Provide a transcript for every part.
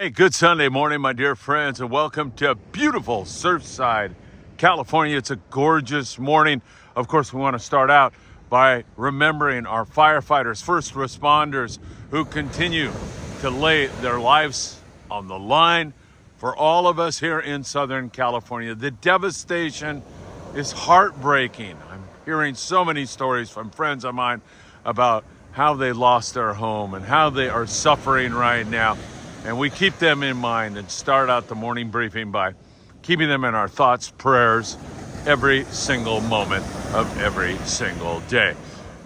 Hey, good Sunday morning, my dear friends, and welcome to beautiful Surfside, California. It's a gorgeous morning. Of course, we want to start out by remembering our firefighters, first responders who continue to lay their lives on the line for all of us here in Southern California. The devastation is heartbreaking. I'm hearing so many stories from friends of mine about how they lost their home and how they are suffering right now. And we keep them in mind and start out the morning briefing by keeping them in our thoughts, prayers, every single moment of every single day.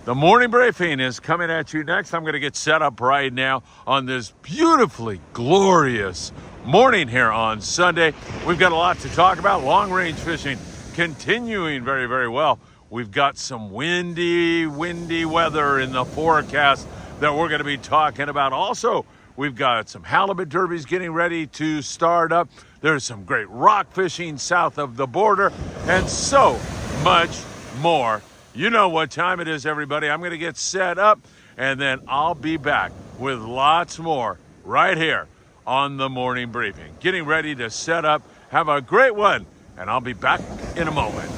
The morning briefing is coming at you next. I'm going to get set up right now on this beautifully glorious morning here on Sunday. We've got a lot to talk about. Long-range fishing continuing very, very well. We've got some windy weather in the forecast that we're going to be talking about. Also, we've got some halibut derbies getting ready to start up. There's some great rock fishing south of the border and so much more. You know what time it is, everybody. I'm going to get set up and then I'll be back with lots more right here on the morning briefing. Getting ready to set up. Have a great one, and I'll be back in a moment.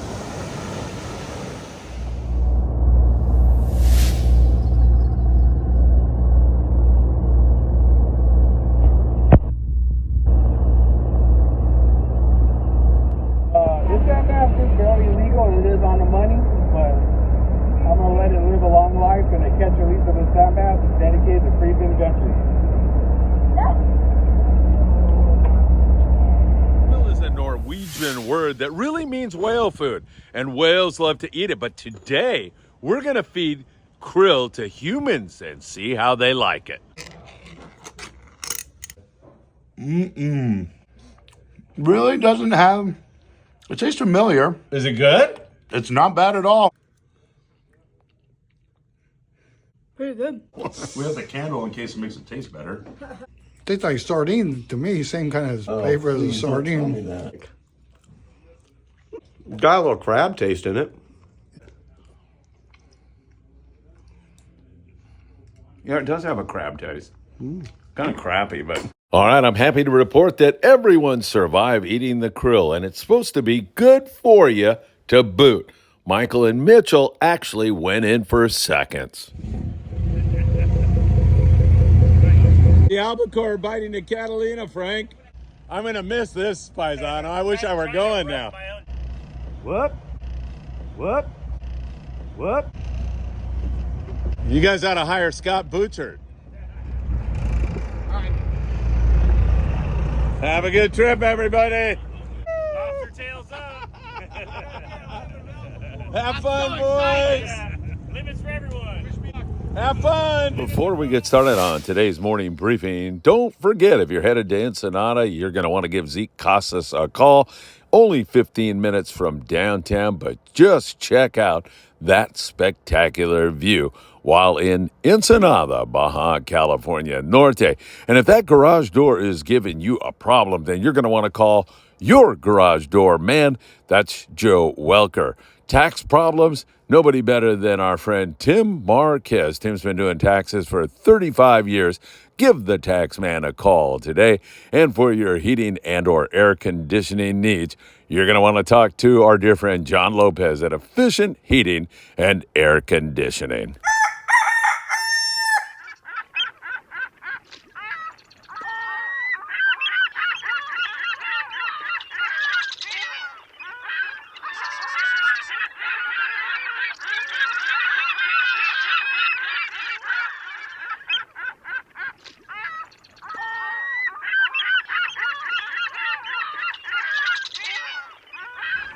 This Sandbass is barely legal and it is on the money, but I'm going to let it live a long life, and a catch release of this Sandbass is dedicated to Friedman Adventures. Krill is a Norwegian word that really means whale food, and whales love to eat it. But today, we're going to feed krill to humans and see how they like it. Really doesn't have, it tastes familiar. Is it good? It's not bad at all. Pretty good. We have the candle in case it makes it taste better. Tastes like sardine to me, same kind of flavor as a sardine. Got a little crab taste in it. Yeah, it does have a crab taste. Kind of crappy, but... All right, I'm happy to report that everyone survived eating the krill, and it's supposed to be good for you to boot. Michael and Mitchell actually went in for seconds. The albacore biting the Catalina, Frank. I'm going to miss this, Paisano. I wish I were going now. Whoop. Whoop. Whoop. You guys ought to hire Scott Butchert. Have a good trip, everybody. Lobster tails up. Have fun, boys. Limits for everyone. Have fun. Before we get started on today's morning briefing, don't forget, if you're headed to Ensenada, you're going to want to give Zeke Casas a call. Only 15 minutes from downtown, but just check out that spectacular view while in Ensenada, Baja California Norte. And if that garage door is giving you a problem, then you're going to want to call your garage door man. That's Joe Welker. Tax problems? Nobody better than our friend Tim Marquez. Tim's been doing taxes for 35 years. Give the tax man a call today. And for your heating and or air conditioning needs, you're going to want to talk to our dear friend John Lopez at Efficient Heating and Air Conditioning.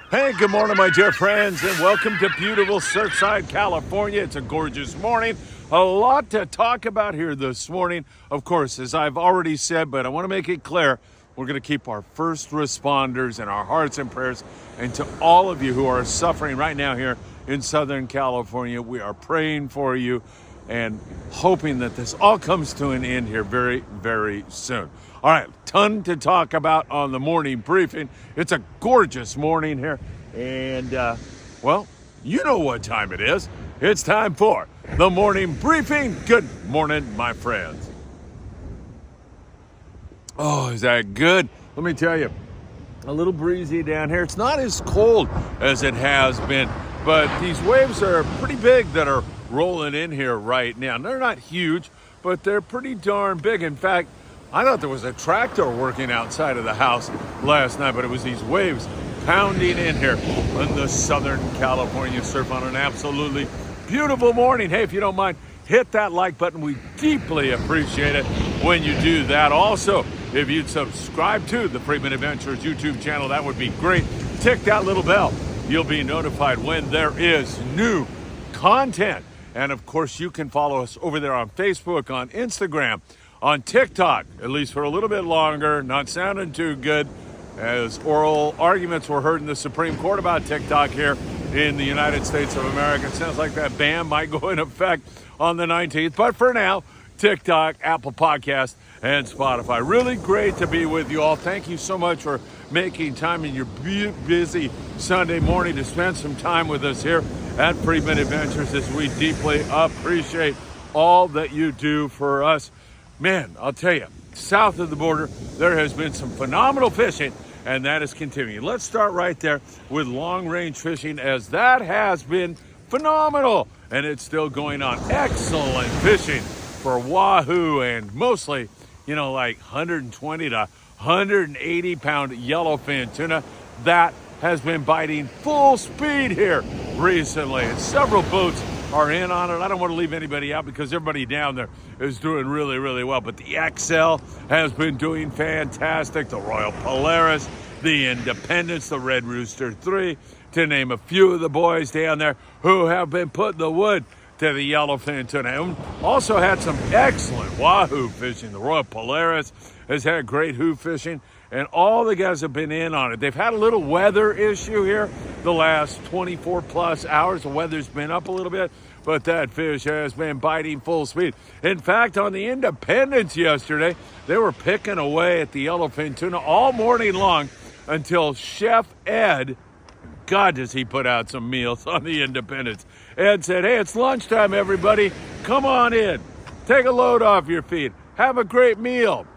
Hey, good morning, my dear friends, and welcome to beautiful Surfside, California. It's a gorgeous morning. A lot to talk about here this morning. Of course, as I've already said, but I want to make it clear, we're going to keep our first responders in our hearts and prayers. And to all of you who are suffering right now here in Southern California, we are praying for you and hoping that this all comes to an end here very, very soon. All right, ton to talk about on the morning briefing. It's a gorgeous morning here. And, well, you know what time it is. It's time for the morning briefing. Good morning, my friends. Oh, is that good? Let me tell you, a little breezy down here. It's not as cold as it has been, but these waves are pretty big that are rolling in here right now. They're not huge, but they're pretty darn big. In fact, I thought there was a tractor working outside of the house last night, but it was these waves pounding in here on the Southern California surf on an absolutely beautiful morning. Hey, if you don't mind, hit that like button. We deeply appreciate it when you do that. Also, if you'd subscribe to the Friedman Adventures YouTube channel, that would be great. Tick that little bell. You'll be notified when there is new content. And of course, you can follow us over there on Facebook, on Instagram, on TikTok, at least for a little bit longer. Not sounding too good, as oral arguments were heard in the Supreme Court about TikTok here in the United States of America. It sounds like that ban might go in effect on the 19th. But for now, TikTok, Apple Podcast, and Spotify. Really great to be with you all. Thank you so much for making time in your busy Sunday morning to spend some time with us here at Friedman Adventures, as we deeply appreciate all that you do for us. Man, I'll tell you, south of the border, there has been some phenomenal fishing, and that is continuing. Let's start right there with long-range fishing, as that has been phenomenal, and it's still going on. Excellent fishing for wahoo and mostly, like 120 to 180 pound yellowfin tuna. That has been biting full speed here recently, and several boats are in on it. I don't want to leave anybody out because everybody down there is doing really, really well. But the XL has been doing fantastic. The Royal Polaris, the Independence, the Red Rooster 3, to name a few of the boys down there who have been putting the wood to the yellowfin tuna. And also had some excellent wahoo fishing. The Royal Polaris has had great wahoo fishing, and all the guys have been in on it. They've had a little weather issue here the last 24 plus hours. The weather's been up a little bit, but that fish has been biting full speed. In fact, on the Independence yesterday, they were picking away at the yellowfin tuna all morning long until Chef Ed, God, does he put out some meals on the Independence. Ed said, hey, it's lunchtime, everybody. Come on in. Take a load off your feet. Have a great meal.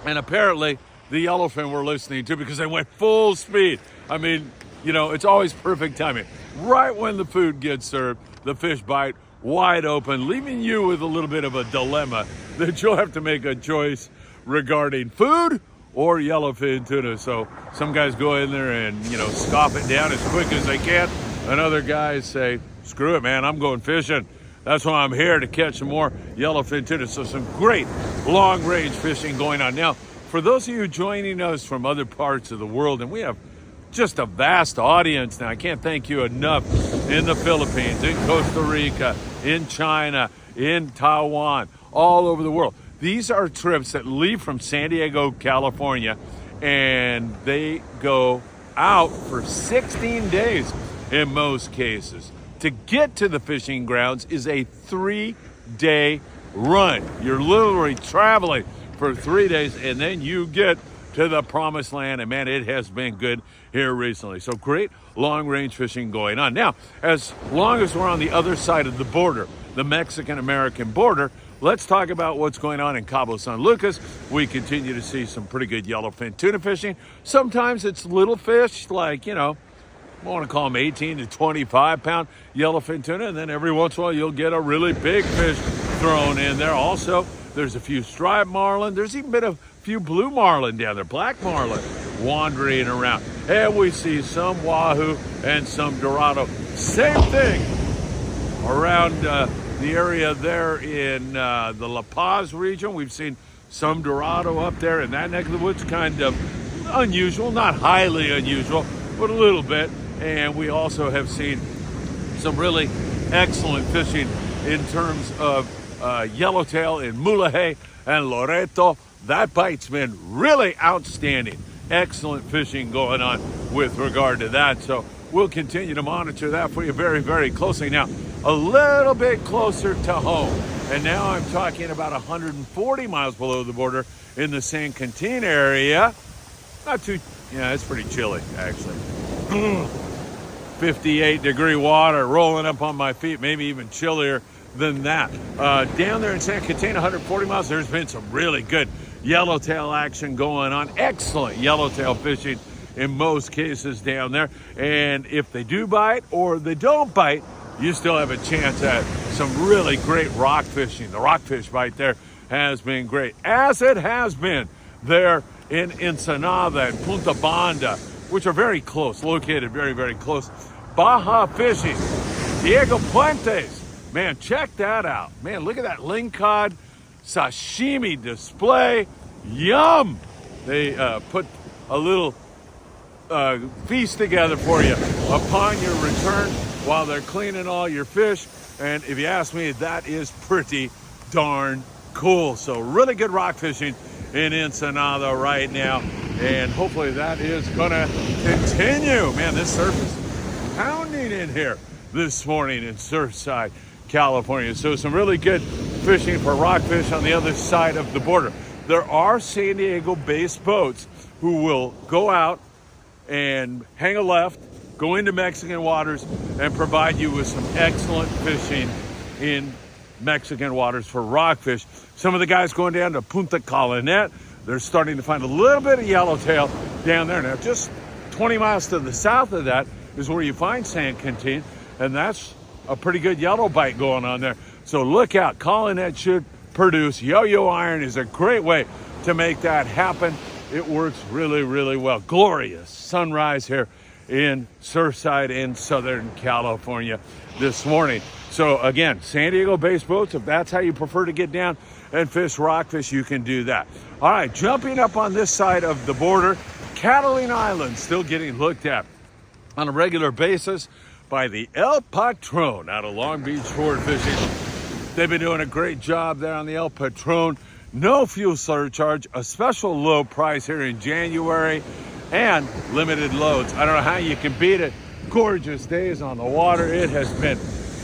And apparently, the yellowfin were listening to, because they went full speed. I mean, it's always perfect timing. Right when the food gets served, the fish bite wide open, leaving you with a little bit of a dilemma that you'll have to make a choice regarding food or yellowfin tuna. So some guys go in there and, scoff it down as quick as they can. And other guys say, screw it, man, I'm going fishing. That's why I'm here, to catch some more yellowfin tuna. So some great long-range fishing going on. Now, for those of you joining us from other parts of the world, and we have just a vast audience now, I can't thank you enough, in the Philippines, in Costa Rica, in China, in Taiwan, all over the world. These are trips that leave from San Diego, California, and they go out for 16 days in most cases. To get to the fishing grounds is a 3-day run. You're literally traveling for 3 days, and then you get to the promised land. And man, it has been good here recently. So great long-range fishing going on. Now, as long as we're on the other side of the border, the Mexican-American border, let's talk about what's going on in Cabo San Lucas. We continue to see some pretty good yellowfin tuna fishing. Sometimes it's little fish, like, I want to call them 18 to 25 pound yellowfin tuna. And then every once in a while, you'll get a really big fish thrown in there. Also, there's a few striped marlin. There's even been a few blue marlin down there, black marlin, wandering around. And we see some wahoo and some dorado. Same thing around the area there in the La Paz region. We've seen some dorado up there in that neck of the woods. Kind of unusual, not highly unusual, but a little bit. And we also have seen some really excellent fishing in terms of yellowtail in Mulahay and Loreto. That bite's been really outstanding. Excellent fishing going on with regard to that. So we'll continue to monitor that for you very, very closely. Now, a little bit closer to home, and now I'm talking about 140 miles below the border in the San Quintin area. Not too, it's pretty chilly, actually. 58-degree water rolling up on my feet, maybe even chillier than that. Down there in San Quintin, 140 miles, there's been some really good yellowtail action going on. Excellent yellowtail fishing in most cases down there. And if they do bite or they don't bite, you still have a chance at some really great rock fishing. The rockfish bite there has been great, as it has been there in Ensenada and Punta Banda, which are very close, located very, very close. Baja Fishing, Diego Puentes. Man, check that out. Man, look at that lingcod sashimi display. Yum! They put a little feast together for you upon your return while they're cleaning all your fish. And if you ask me, that is pretty darn cool. So really good rock fishing in Ensenada right now. And hopefully that is going to continue. Man, this surf is pounding in here this morning in Surfside, California. So some really good fishing for rockfish on the other side of the border. There are San Diego-based boats who will go out and hang a left, go into Mexican waters, and provide you with some excellent fishing in Mexican waters for rockfish. Some of the guys going down to Punta Culinary, they're starting to find a little bit of yellowtail down there. Now, just 20 miles to the south of that is where you find San Quintin, and that's a pretty good yellow bite going on there. So look out. Culinary should produce. Yo-yo iron is a great way to make that happen. It works really, really well. Glorious sunrise here in Surfside in Southern California this morning. So again, San Diego-based boats, if that's how you prefer to get down and fish rockfish, you can do that. All right, jumping up on this side of the border, Catalina Island still getting looked at on a regular basis by the El Patron out of Long Beach Sport Fishing. They've been doing a great job there on the El Patron. No fuel surcharge, a special low price here in January, and limited loads. I don't know how you can beat it. Gorgeous days on the water. It has been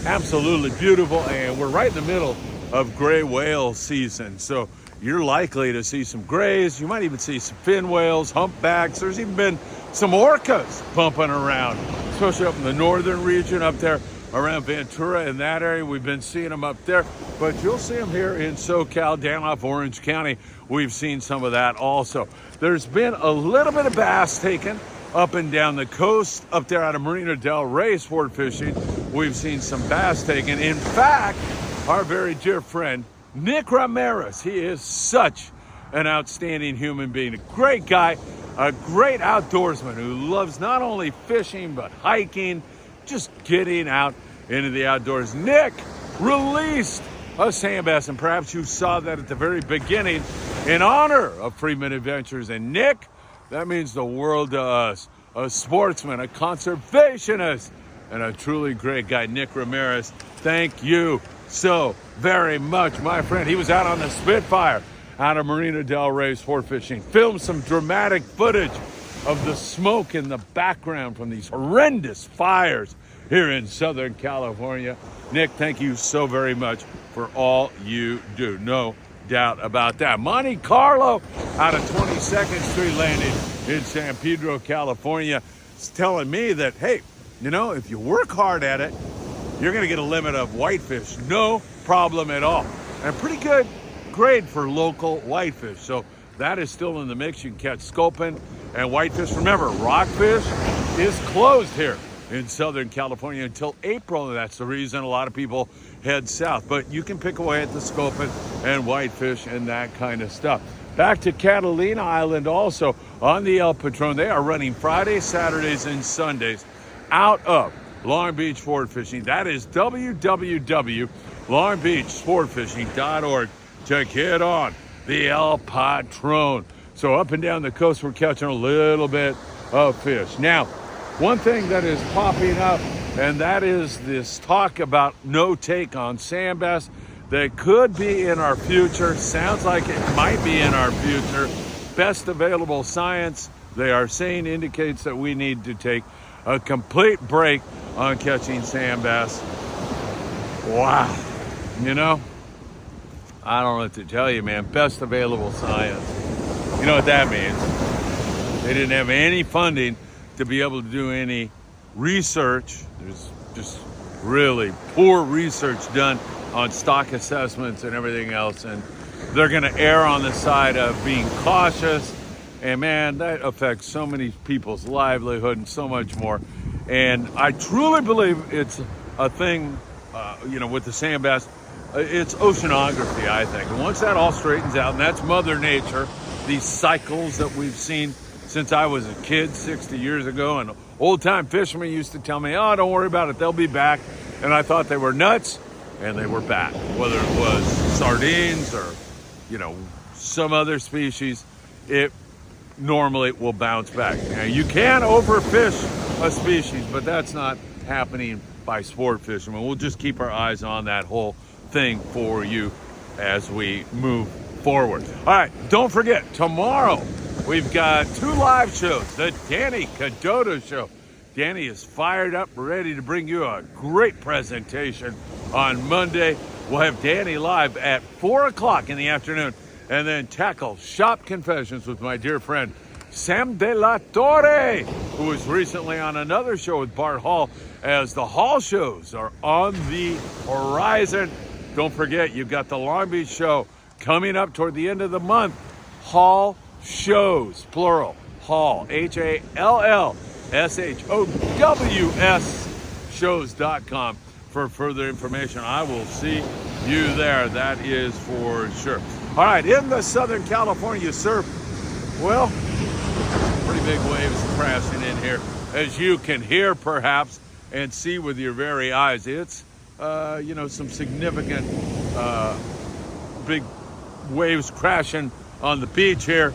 absolutely beautiful, and we're right in the middle of gray whale season. So you're likely to see some grays. You might even see some fin whales, humpbacks. There's even been some orcas bumping around, especially up in the northern region up there around Ventura. In that area, we've been seeing them up there, but you'll see them here in SoCal down off Orange County. We've seen some of that also. There's been a little bit of bass taken up and down the coast up there out of Marina del Rey sport fishing. We've seen some bass taken. In fact, our very dear friend Nick Ramirez, he is such an outstanding human being, a great guy, a great outdoorsman who loves not only fishing but hiking, just getting out into the outdoors. Nick released a Sandbass, and perhaps you saw that at the very beginning, in honor of Friedman Adventures. And Nick, that means the world to us. A sportsman, a conservationist, and a truly great guy. Nick Ramirez, thank you so very much, my friend. He was out on the Spitfire out of Marina del Rey sport fishing, filmed some dramatic footage of the smoke in the background from these horrendous fires here in Southern California. Nick, thank you so very much for all you do. No doubt about that. Monte Carlo out of 22nd Street Landing in San Pedro, California, is telling me that, hey, you know, if you work hard at it, you're going to get a limit of whitefish. No problem at all. And a pretty good grade for local whitefish. So that is still in the mix. You can catch sculpin and whitefish. Remember, rockfish is closed here in Southern California until April, and that's the reason a lot of people head south. But you can pick away at the sculpin and whitefish and that kind of stuff. Back to Catalina Island also on the El Patron. They are running Fridays, Saturdays, and Sundays out of Long Beach Sport Fishing. That is www.longbeachsportfishing.org to get on the El Patron. So up and down the coast, we're catching a little bit of fish. Now, one thing that is popping up, and that is this talk about no take on Sandbass that could be in our future. Sounds like it might be in our future. Best available science, they are saying, indicates that we need to take a complete break on catching Sandbass. Wow. You know, I don't know what to tell you, man. Best available science. You know what that means? They didn't have any funding to be able to do any research. There's just really poor research done on stock assessments and everything else. And they're going to err on the side of being cautious. And man, that affects so many people's livelihood and so much more. And I truly believe it's a thing, with the Sandbass. It's oceanography, I think. And once that all straightens out, and that's Mother Nature, these cycles that we've seen since I was a kid 60 years ago, and old-time fishermen used to tell me, oh, don't worry about it, they'll be back. And I thought they were nuts, and they were back. Whether it was sardines or, some other species, it normally will bounce back. Now, you can overfish a species, but that's not happening by sport fishermen. We'll just keep our eyes on that whole thing for you as we move forward. All right, don't forget, tomorrow we've got 2 live shows. The Danny Cadota Show. Danny is fired up, ready to bring you a great presentation on Monday. We'll have Danny live at 4 o'clock in the afternoon, and then tackle Shop Confessions with my dear friend Sam De La Torre, who was recently on another show with Bart Hall, as the Hall shows are on the horizon. Don't forget, you've got the Long Beach show coming up toward the end of the month. Hall shows, plural, Hall, HALLSHOWS shows.com for further information. I will see you there, that is for sure. All right, in the Southern California surf, well, pretty big waves crashing in here, as you can hear perhaps and see with your very eyes. It's some significant big waves crashing on the beach here.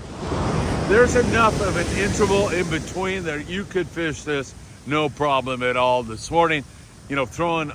There's enough of an interval in between that you could fish this no problem at all. This morning, throwing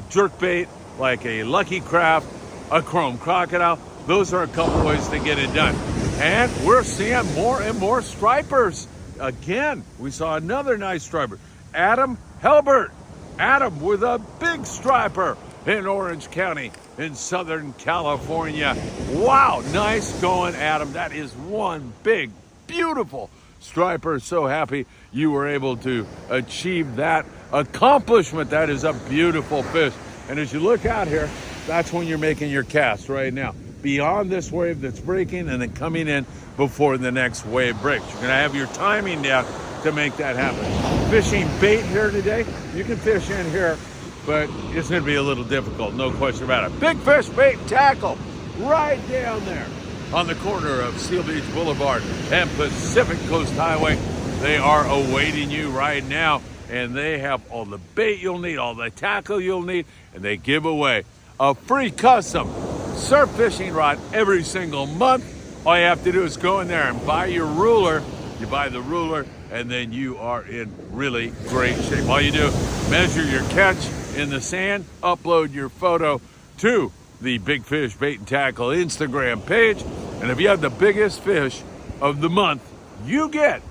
jerk bait like a Lucky Craft, a chrome crocodile, those are a couple ways to get it done. And we're seeing more and more stripers. Again, we saw another nice striper, Adam Helbert. Adam with a big striper in Orange County in Southern California. Wow, nice going, Adam. That is one big, beautiful striper. So happy you were able to achieve that accomplishment. That is a beautiful fish. And as you look out here, that's when you're making your cast right now. Beyond this wave that's breaking and then coming in before the next wave breaks. You're gonna have your timing down to make that happen. Fishing bait here today, you can fish in here, but it's gonna be a little difficult, no question about it. Big fish bait tackle right down there on the corner of Seal Beach Boulevard and Pacific Coast Highway. They are awaiting you right now, and they have all the bait you'll need, all the tackle you'll need, and they give away a free custom surf fishing rod every single month. All you have to do is go in there and buy your ruler. You buy the ruler, and then you are in really great shape. All you do, measure your catch in the sand, upload your photo to the Big Fish Bait and Tackle Instagram page, and if you have the biggest fish of the month, you get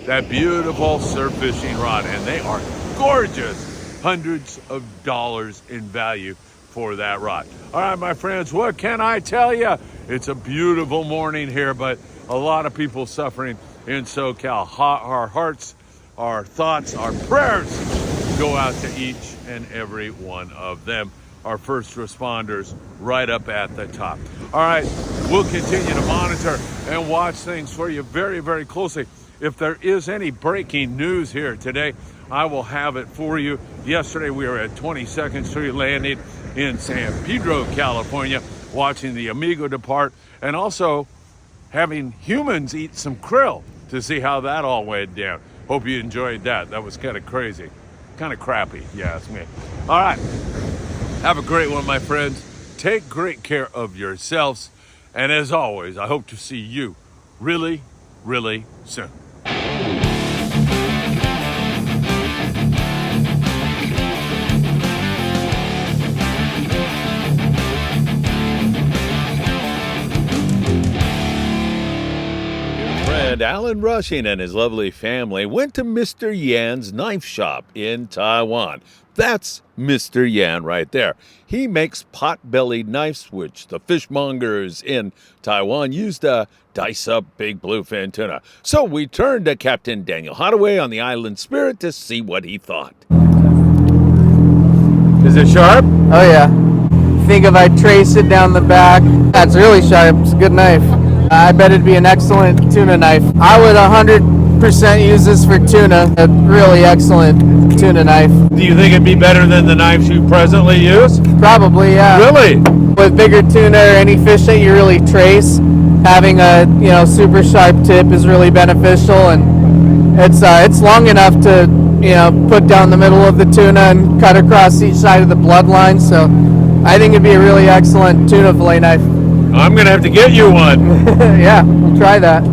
that beautiful surf fishing rod, and they are gorgeous. Hundreds of dollars in value for that rod. All right, my friends, what can I tell you? It's a beautiful morning here, but a lot of people suffering in SoCal. Our hearts, our thoughts, our prayers go out to each and every one of them. Our first responders right up at the top. All right, we'll continue to monitor and watch things for you very, very closely. If there is any breaking news here today, I will have it for you. Yesterday, we were at 22nd Street Landing in San Pedro, California, watching the Amigo depart, and also having humans eat some krill to see how that all went down. Hope you enjoyed that. That was kind of crazy. Kind of crappy, yeah, it's me. All right. Have a great one, my friends. Take great care of yourselves. And as always, I hope to see you really, really soon. Alan Rushing and his lovely family went to Mr. Yan's knife shop in Taiwan. That's Mr. Yan right there. He makes pot-bellied knives, which the fishmongers in Taiwan use to dice up big bluefin tuna. So we turned to Captain Daniel Hadaway on the Island Spirit to see what he thought. Is it sharp? Oh yeah. think if I trace it down the back, that's really sharp. It's a good knife. I bet it'd be an excellent tuna knife. I would 100% use this for tuna. A really excellent tuna knife. Do you think it'd be better than the knives you presently use? Probably, yeah. Really? With bigger tuna or any fish that you really trace, having a super sharp tip is really beneficial, and it's long enough to put down the middle of the tuna and cut across each side of the bloodline. So I think it'd be a really excellent tuna fillet knife. I'm gonna have to get you one. Yeah, try that.